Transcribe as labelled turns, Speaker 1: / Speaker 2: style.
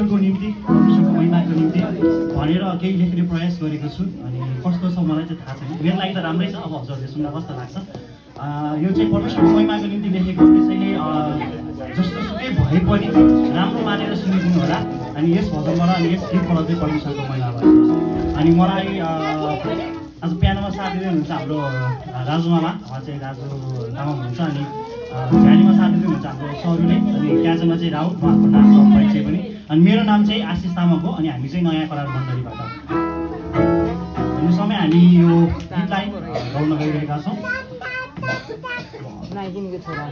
Speaker 1: को निम्ति परमेश्वरको महिमाको निम्ति भनेर केही लेख्ने प्रयास गरेको छु अनि कस्तो छ मलाई चाहिँ थाहा छैन मेरो लागि त राम्रै छ अब हजुरले सुन्दा कस्तो लाग्छ यो चाहिँ परमेश्वरको महिमाको निम्ति लेखेको त्यसैले जस्तो सुकै भए पनि राम्रो मानेर सुनिदिनु होला अनि यस भजनबाट अनि यस गीतबाट चाहिँ परमेश्वरको महिमा भएको छ अनि मलाई आज पियानोमा साथ दिँदै हुनुहुन्छ हाम्रो राजु मामा उहाँ चाहिँ राजु तामाङ हुनुहुन्छ अनि झ्यालीमा साथ दिँदै हुनुहुन्छ हाम्रो सरुले अनि क्याजमा चाहिँ राहुल उहाँको नाम छ परिचय पनि अनि मेरो नाम चाहिँ आशिष तामाङ हो अनि हामी चाहिँ नयाँ करार मण्डलीबाट अनि समय हामी यो गीतलाई गाउन गइरहेका छौँ
Speaker 2: नाइकिनको छोरा